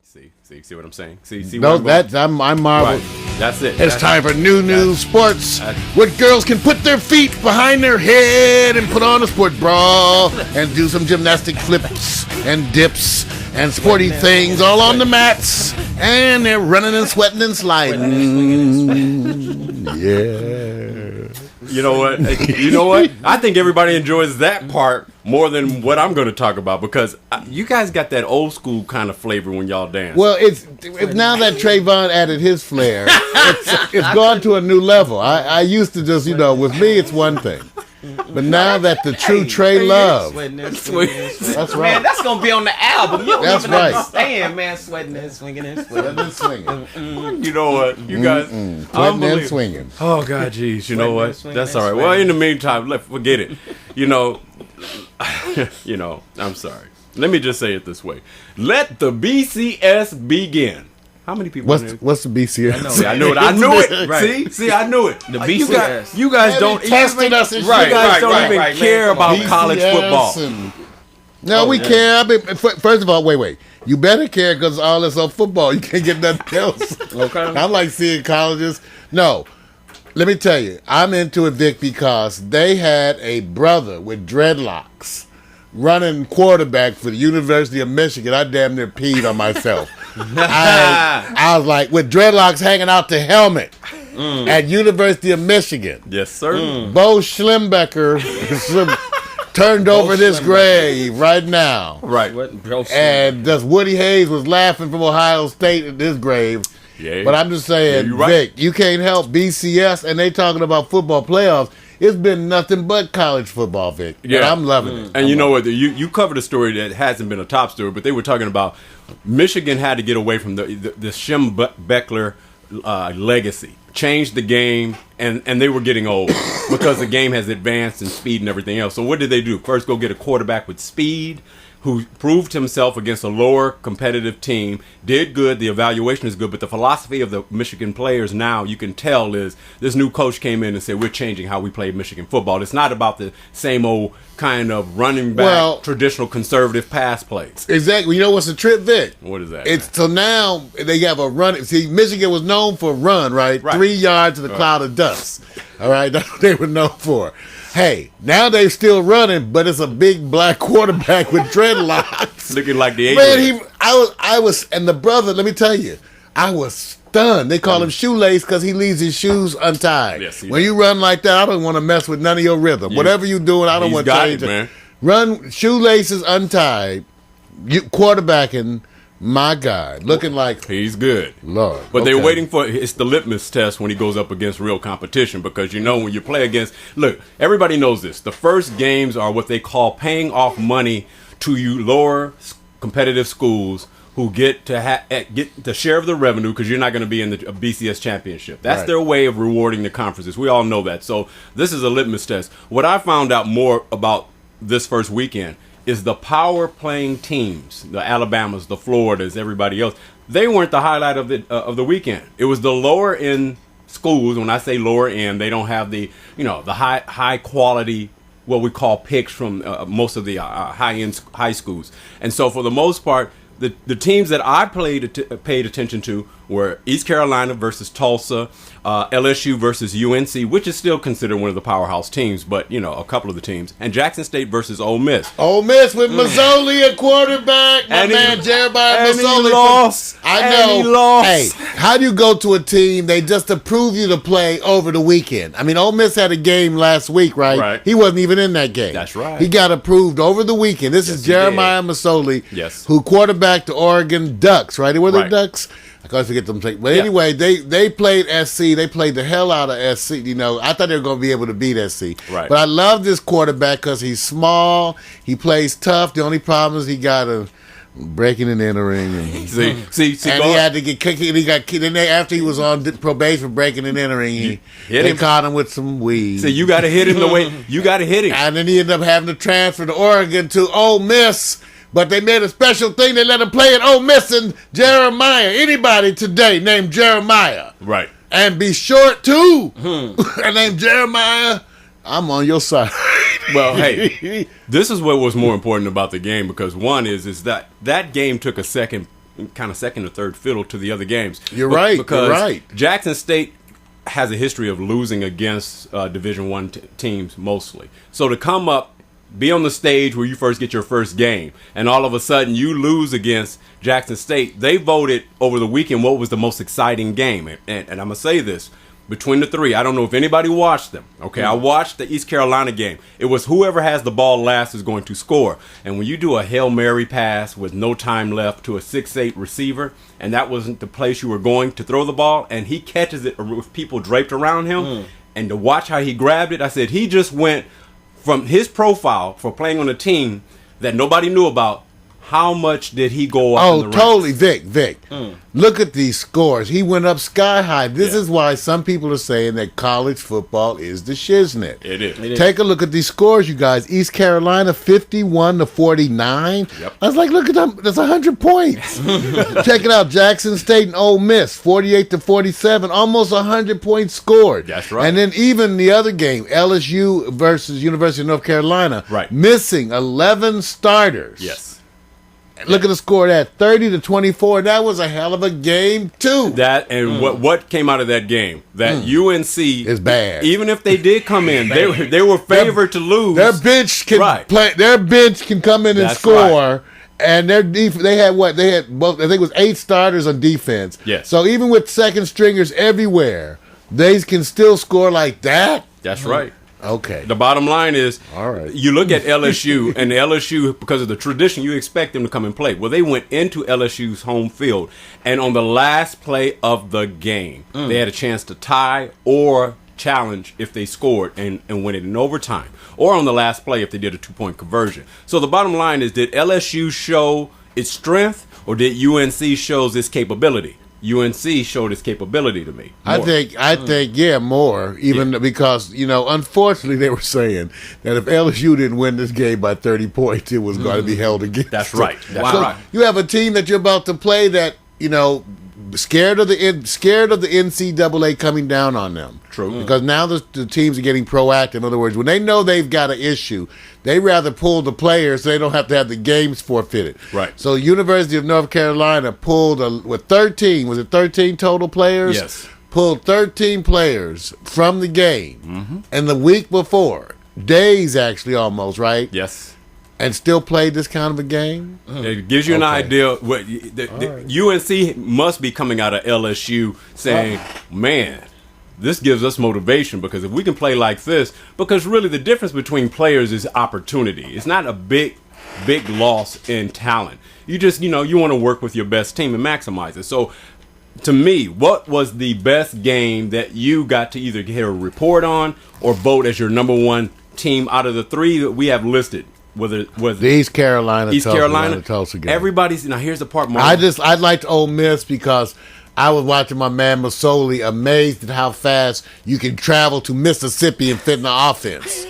See what I'm saying? See. No, I'm marveled. Right. That's it. It's time for new sports. What girls can put their feet behind their head and put on a sport bra and do some gymnastic flips and dips and sporty things all on the mats. And they're running and sweating and sliding. Yeah. You know what? I think everybody enjoys that part more than what I'm going to talk about because you guys got that old school kind of flavor when y'all dance. Well, it's now that Trayvon added his flair, it's gone to a new level. I used to just, with me, it's one thing. But now that the true Trey Love, that's right. Man, that's gonna be on the album. You don't That's even right. understand, man. Sweating and swinging and swinging. You know what? You guys, sweating and swinging. Oh God, geez. You know what? Swinging, That's all right. Well, in the meantime, forget it. I'm sorry. Let me just say it this way: let the BCS begin. How many people? What's the BCS? See, I knew it. Right. See, I knew it. The BCS. You guys don't tested us and right. shit. You guys don't even right, care man. about college football. No, we care. I mean, first of all, wait. You better care because all this on football. You can't get nothing else. Okay. I like seeing colleges. No, let me tell you, I'm into it, Vic, because they had a brother with dreadlocks running quarterback for the University of Michigan. I damn near peed on myself. I was like, with dreadlocks hanging out the helmet at University of Michigan. Yes, sir. Bo Schlembecker turned over this grave right now. Right. And just Woody Hayes was laughing from Ohio State at this grave. Yeah. But I'm just saying, you're right. Vic, you can't help BCS, and they talking about football playoffs. It's been nothing but college football, Vic. Yeah. And I'm loving it. And you know what? You covered a story that hasn't been a top story, but they were talking about Michigan had to get away from the Schembechler legacy, changed the game, and they were getting old because the game has advanced in speed and everything else. So what did they do? First, go get a quarterback with speed who proved himself against a lower competitive team, did good, the evaluation is good, but the philosophy of the Michigan players now, you can tell, is this new coach came in and said, we're changing how we play Michigan football. It's not about the same old kind of running back, traditional conservative pass plays. Exactly. You know what's the trip, Vic? What is that? So now they have a run. See, Michigan was known for run, right? 3 yards in a cloud of dust. All right? That's what they were known for. Hey, now they're still running, but it's a big black quarterback with dreadlocks. Looking like the Man, I was, and the brother, let me tell you, I was stunned. They call him shoelace because he leaves his shoes untied. Yes, when you run like that, I don't want to mess with none of your rhythm. Whatever you're doing, I don't want to change it. Man. Run shoelaces untied, quarterbacking. My God, looking like he's good, Lord. But they're waiting for it's the litmus test when he goes up against real competition because when you play against everybody knows this. The first games are what they call paying off money to you lower competitive schools who get to get the share of the revenue because you're not going to be in the BCS championship. That's their way of rewarding the conferences. We all know that. So this is a litmus test. What I found out more about this first weekend is the power playing teams, the Alabamas, the Floridas, everybody else. They weren't the highlight of the weekend. It was the lower end schools. When I say lower end, they don't have the the high quality what we call picks from most of the high end high schools. And so for the most part, the teams that I paid attention to were East Carolina versus Tulsa, LSU versus UNC, which is still considered one of the powerhouse teams, but a couple of the teams, and Jackson State versus Ole Miss. Ole Miss with Mazzoli at quarterback, Jeremiah Mazzoli. He lost. I know. He lost. Hey, how do you go to a team they just approve you to play over the weekend? I mean, Ole Miss had a game last week, right? Right. He wasn't even in that game. That's right. He got approved over the weekend. This is Jeremiah Mazzoli, who quarterbacked the Oregon Ducks, right? Were they Ducks? I can't forget them. But anyway, they played SC. They played the hell out of SC. I thought they were going to be able to beat SC. Right. But I love this quarterback because he's small. He plays tough. The only problem is he got a breaking and entering. And, see, and he had to get kicked. He got kicked. And after he was on probation for breaking and entering, they caught him with some weed. So you got to hit him the way you got to hit him. And then he ended up having to transfer to Oregon to Ole Miss. But they made a special thing. They let him play at Ole Miss and Jeremiah. Anybody today named Jeremiah. Right. And be short, too. And named Jeremiah. I'm on your side. Well, hey, this is what was more important about the game because one is that game took a second kind of second or third fiddle to the other games. You're right. Jackson State has a history of losing against Division I teams mostly. So to come up, be on the stage where you first get your first game, and all of a sudden you lose against Jackson State. They voted over the weekend what was the most exciting game. And I'm going to say this. Between the three, I don't know if anybody watched them. Okay, I watched the East Carolina game. It was whoever has the ball last is going to score. And when you do a Hail Mary pass with no time left to a 6'8" receiver, and that wasn't the place you were going to throw the ball, and he catches it with people draped around him, and to watch how he grabbed it, I said he just went from his profile for playing on a team that nobody knew about. How much did he go up in the ranks? Totally, Vic. Look at these scores. He went up sky high. This is why some people are saying that college football is the shiznit. It is. Take a look at these scores, you guys. East Carolina, 51-49. Yep. I was like, look at them. That's 100 points. Check it out. Jackson State and Ole Miss, 48-47. Almost 100 points scored. That's right. And then even the other game, LSU versus University of North Carolina, missing 11 starters. Yes. Look at the score of that, 30-24. That was a hell of a game too. That and what came out of that game? That UNC is bad. Even if they did come in, they were favored to lose. Their bench can play. Their bench can come in and score. And they had what? They had both. I think it was 8 starters on defense. Yes. So even with second stringers everywhere, they can still score like that. That's right. Okay. The bottom line is, all right, you look at LSU, and the LSU, because of the tradition, you expect them to come and play. Well, they went into LSU's home field, and on the last play of the game, they had a chance to tie or challenge if they scored and win it in overtime, or on the last play if they did a 2-point conversion. So the bottom line is, did LSU show its strength, or did UNC show its capability? UNC showed its capability to me. More. I think, more. Even because, unfortunately, they were saying that if LSU didn't win this game by 30 points, it was going to be held against. That's right. That's right. You have a team that you're about to play that, scared of the NCAA coming down on them. True. Because now the teams are getting proactive. In other words, when they know they've got an issue, they rather pull the players so they don't have to have the games forfeited. Right. So University of North Carolina pulled with 13. Was it 13 total players? Yes. Pulled 13 players from the game. And the week before, days actually almost, right? Yes. And still played this kind of a game? It gives you an idea. What UNC must be coming out of LSU saying, man, this gives us motivation, because if we can play like this, because really the difference between players is opportunity. It's not a big loss in talent. You just, you want to work with your best team and maximize it. So to me, what was the best game that you got to either hear a report on or vote as your number one team out of the 3 that we have listed? Whether the East Carolina Tulsa game. Everybody's now. Here's the part. I liked Ole Miss because I was watching my man Masoli, amazed at how fast you can travel to Mississippi and fit in the offense.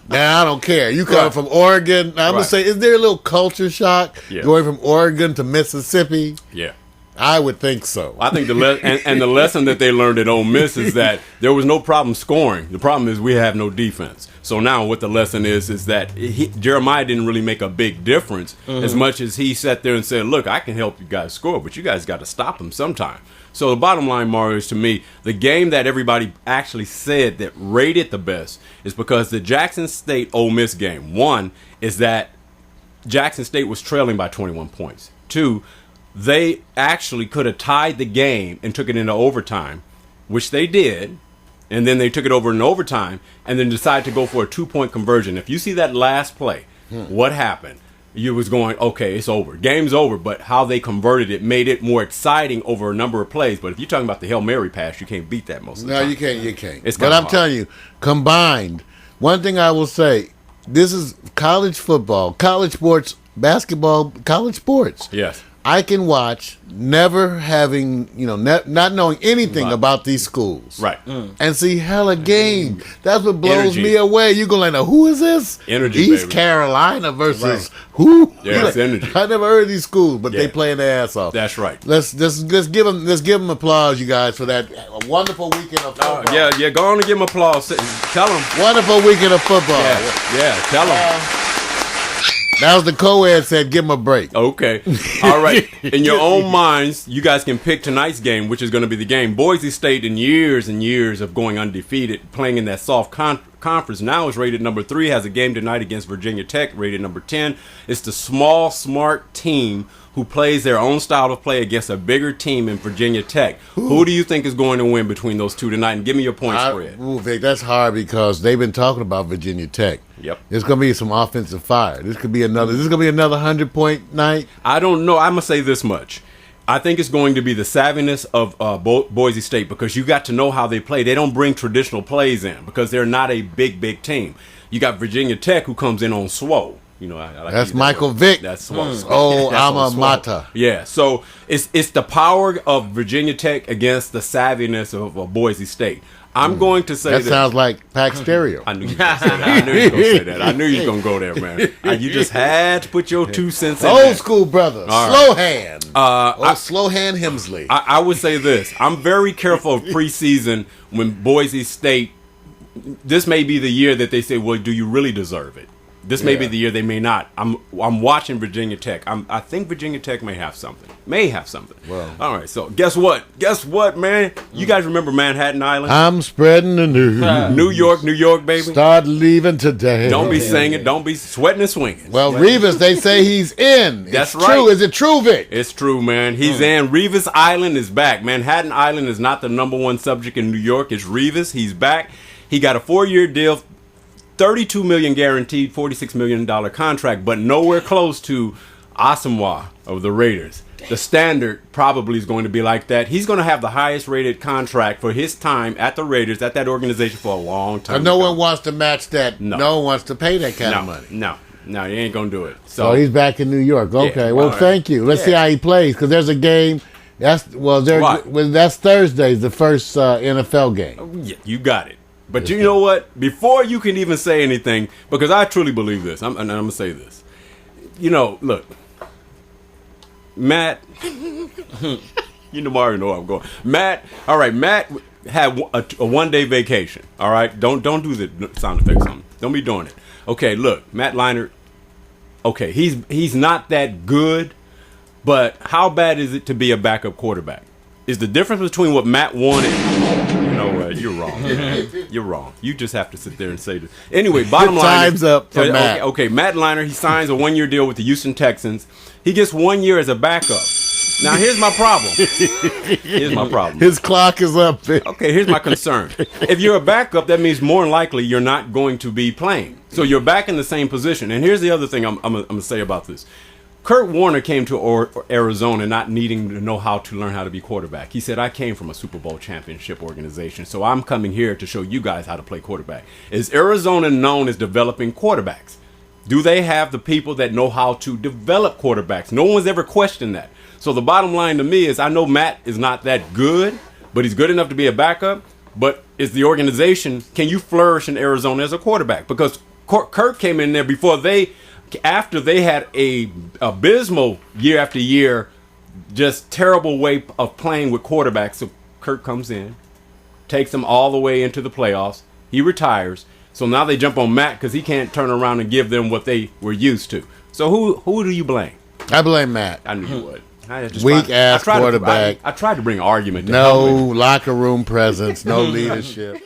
Now I don't care. You coming from Oregon? Now, I'm gonna say, is there a little culture shock going from Oregon to Mississippi? Yeah. I would think so. I think the lesson that they learned at Ole Miss is that there was no problem scoring. The problem is we have no defense. So now what the lesson is that Jeremiah didn't really make a big difference as much as he sat there and said, look, I can help you guys score, but you guys got to stop them sometime. So the bottom line, Mario, is to me, the game that everybody actually said that rated the best is because the Jackson State-Ole Miss game, 1, is that Jackson State was trailing by 21 points. 2, they actually could have tied the game and took it into overtime, which they did, and then they took it over in overtime and then decided to go for a 2-point conversion. If you see that last play, what happened? You was going, okay, it's over. Game's over, but how they converted it made it more exciting over a number of plays. But if you're talking about the Hail Mary pass, you can't beat that most of the time. No, you can't. But I'm telling you, combined, one thing I will say, this is college football, college sports, basketball, college sports. Yes. I can watch never having, not knowing anything about these schools. Right. And see hella game. That's what blows me away. You go like, now, who is this? Energy, East baby. Carolina versus who? Yeah, it's energy. I never heard of these schools, but they playing their ass off. That's right. Let's give them applause, you guys, for that wonderful weekend of football. Yeah, go on and give them applause. Tell them. Wonderful weekend of football. Yeah, tell them. That was the co-ed said, give him a break. Okay. All right. In your own minds, you guys can pick tonight's game, which is going to be the game. Boise State, in years and years of going undefeated, playing in that soft conference, now is rated number 3, has a game tonight against Virginia Tech, rated number 10. It's the small, smart team who plays their own style of play against a bigger team in Virginia Tech. Who do you think is going to win between those two tonight? And give me your point spread. Vic, that's hard because they've been talking about Virginia Tech. Yep. There's going to be some offensive fire. This could be another 100-point night. I don't know. I'm going to say this much. I think it's going to be the savviness of Boise State because you got to know how they play. They don't bring traditional plays in because they're not a big team. You got Virginia Tech who comes in on swole. You know, I like that's Michael Vick. That's swole. Oh, alma mater. Yeah, so it's the power of Virginia Tech against the savviness of Boise State. I'm going to say that sounds like Pack Stereo. I knew you were going to say that. I knew you were going to say that. I knew you were going to go there, man. You just had to put your 2 cents in. Old school brother. Slow hand. Slow hand Hemsley. I would say this. I'm very careful of preseason when Boise State, this may be the year that they say, well, do you really deserve it? This may be the year they may not. I'm watching Virginia Tech. I think Virginia Tech may have something. Well, all right. So guess what? Guess what, man? You guys remember Manhattan Island? I'm spreading the news. New York, baby. Start leaving today. Don't be singing. Don't be sweating and swinging. Well, Revis, they say he's in. That's right. True. Is it true, Vic? It's true, man. He's in. Revis Island is back. Manhattan Island is not the #1 subject in New York. It's Revis. He's back. He got a 4-year deal. $32 million guaranteed, $46 million contract, but nowhere close to Asamoah of the Raiders. The standard probably is going to be like that. He's going to have the highest rated contract for his time at the Raiders, at that organization for a long time. And no one wants to match that. No one wants to pay that kind of money. No, he ain't going to do it. So he's back in New York. Okay, yeah, well, thank you. Let's see how he plays because there's a game. That's Thursday's the first NFL game. Yeah, you got it. But you know what? Before you can even say anything, because I truly believe this, I'm going to say this. You know, look, Matt, you already know where I'm going. Matt had a one-day vacation, all right? Don't do the sound effects on me. Don't be doing it. Okay, look, Matt Leinart, okay, he's not that good, but how bad is it to be a backup quarterback? Is the difference between what Matt wanted... You're wrong. You're wrong. You just have to sit there and say this. Anyway, bottom line. Time's up for Matt. Okay, Matt Leinart, he signs a 1-year deal with the Houston Texans. He gets 1 year as a backup. Now, here's my problem. His clock is up. Okay, here's my concern. If you're a backup, that means more than likely you're not going to be playing. So you're back in the same position. And here's the other thing I'm going to say about this. Kurt Warner came to Arizona not needing to know how to learn how to be quarterback. He said, I came from a Super Bowl championship organization, so I'm coming here to show you guys how to play quarterback. Is Arizona known as developing quarterbacks? Do they have the people that know how to develop quarterbacks? No one's ever questioned that. So the bottom line to me is I know Matt is not that good, but he's good enough to be a backup. But is the organization, can you flourish in Arizona as a quarterback? Because Kurt came in there after they had a abysmal year after year, just terrible way of playing with quarterbacks. So Kurt comes in, takes them all the way into the playoffs. He retires. So now they jump on Matt because he can't turn around and give them what they were used to. So who do you blame? I blame Matt. I knew you would. Weak-ass quarterback. I tried to bring an argument. No locker room presence, no leadership.